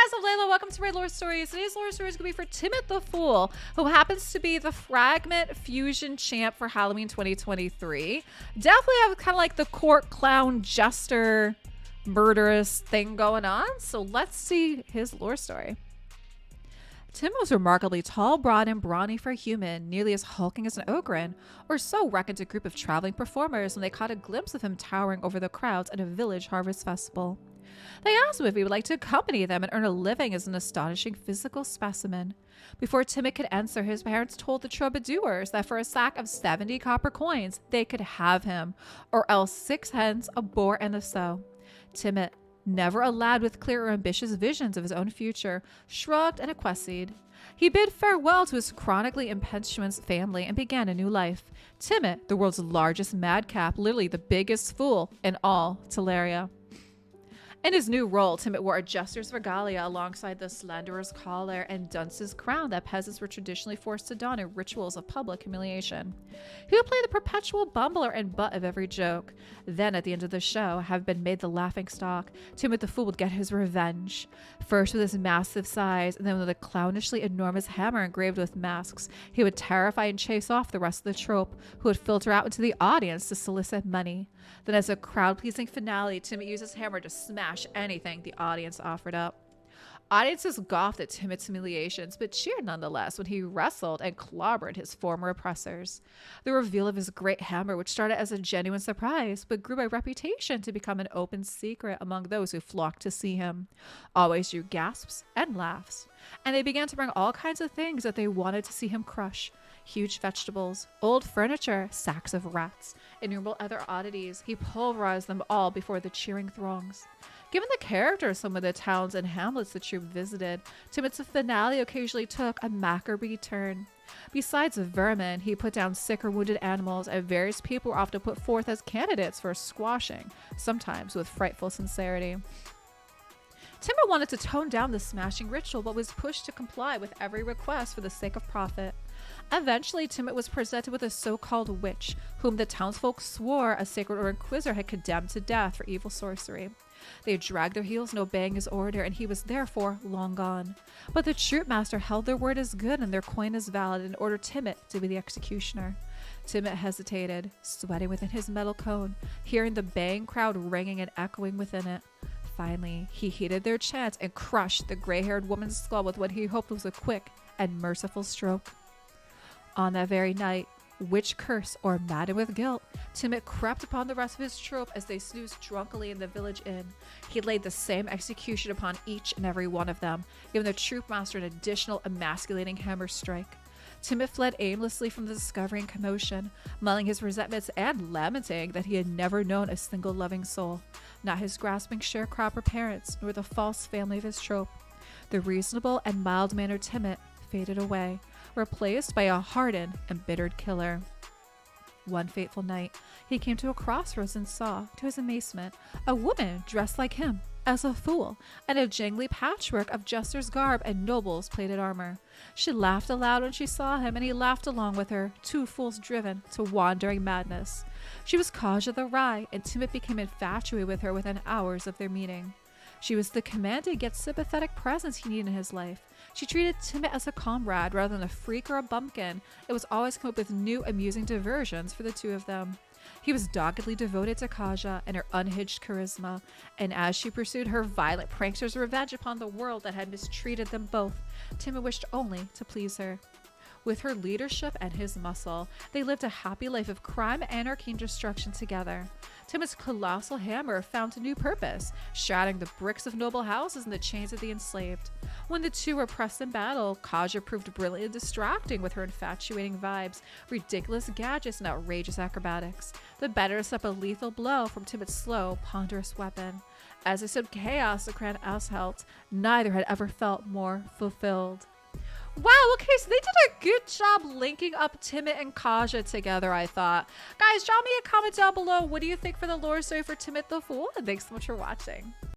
guys, I'm Layla. Welcome to Raidlore Stories. Today's lore story is going to be for Timit the Fool, who happens to be the Fragment Fusion champ for Halloween 2023. Definitely have kind of like the court clown jester murderous thing going on. So let's see his lore story. Tim was remarkably tall, broad, and brawny for a human, nearly as hulking as an ogre, or so reckoned a group of traveling performers when they caught a glimpse of him towering over the crowds at a village harvest festival. They asked him if he would like to accompany them and earn a living as an astonishing physical specimen. Before Timit could answer, his parents told the troubadours that for a sack of 70 copper coins, they could have him, or else 6 hens, a boar, and a sow. Timit, never a lad with clear or ambitious visions of his own future, shrugged and acquiesced. He bid farewell to his chronically impetuous family and began a new life. Timit, the world's largest madcap, literally the biggest fool in all Teleria. In his new role, Timit wore a jester's regalia alongside the slanderer's collar and dunce's crown that peasants were traditionally forced to don in rituals of public humiliation. He would play the perpetual bumbler and butt of every joke. Then, at the end of the show, having been made the laughingstock, Timit the Fool would get his revenge. First with his massive size, and then with a clownishly enormous hammer engraved with masks, he would terrify and chase off the rest of the trope, who would filter out into the audience to solicit money. Then, as a crowd-pleasing finale, Timit used his hammer to smash anything the audience offered up. Audiences scoffed at Timit's humiliations, but cheered nonetheless when he wrestled and clobbered his former oppressors. The reveal of his great hammer, which started as a genuine surprise, but grew by reputation to become an open secret among those who flocked to see him, always drew gasps and laughs. And they began to bring all kinds of things that they wanted to see him crush. Huge vegetables, old furniture, sacks of rats, innumerable other oddities. He pulverized them all before the cheering throngs. Given the character of some of the towns and hamlets the troupe visited, Timit's finale occasionally took a macabre turn. Besides vermin, he put down sick or wounded animals, and various people were often put forth as candidates for squashing, sometimes with frightful sincerity. Timit wanted to tone down the smashing ritual, but was pushed to comply with every request for the sake of profit. Eventually, Timit was presented with a so-called witch, whom the townsfolk swore a sacred or inquisitor had condemned to death for evil sorcery. They dragged their heels in obeying his order, and he was therefore long gone. But the troop master held their word as good and their coin as valid and ordered Timit to be the executioner. Timit hesitated, sweating within his metal cone, hearing the baying crowd ringing and echoing within it. Finally, he heeded their chants and crushed the gray-haired woman's skull with what he hoped was a quick and merciful stroke. On that very night, witch curse or maddened with guilt, Timit crept upon the rest of his troop as they snoozed drunkenly in the village inn. He laid the same execution upon each and every one of them, giving the troop master an additional emasculating hammer strike. Timit fled aimlessly from the discovery and commotion, mulling his resentments and lamenting that he had never known a single loving soul, not his grasping sharecropper parents, nor the false family of his trope. The reasonable and mild-mannered Timit faded away, replaced by a hardened, embittered killer. One fateful night, he came to a crossroads and saw, to his amazement, a woman dressed like him, as a fool, and a jangly patchwork of jester's garb and noble's plated armor. She laughed aloud when she saw him, and he laughed along with her, two fools driven to wandering madness. She was Kaja the Rye, and Timit became infatuated with her within hours of their meeting. She was the commanding yet sympathetic presence he needed in his life. She treated Timit as a comrade rather than a freak or a bumpkin. It was always come up with new amusing diversions for the two of them. He was doggedly devoted to Kaja and her unhinged charisma, and as she pursued her violent prankster's revenge upon the world that had mistreated them both, Timit wished only to please her. With her leadership and his muscle, they lived a happy life of crime, anarchy, and destruction together. Timit's colossal hammer found a new purpose, shattering the bricks of noble houses and the chains of the enslaved. When the two were pressed in battle, Kaja proved brilliantly distracting with her infatuating vibes, ridiculous gadgets, and outrageous acrobatics. The better to stop a lethal blow from Timit's slow, ponderous weapon. As they stood chaos and grand assault, neither had ever felt more fulfilled. Wow, okay, so they did a good job linking up Timit and Kaja together, I thought. Guys, drop me a comment down below. What do you think for the lore story for Timit the Fool? And thanks so much for watching.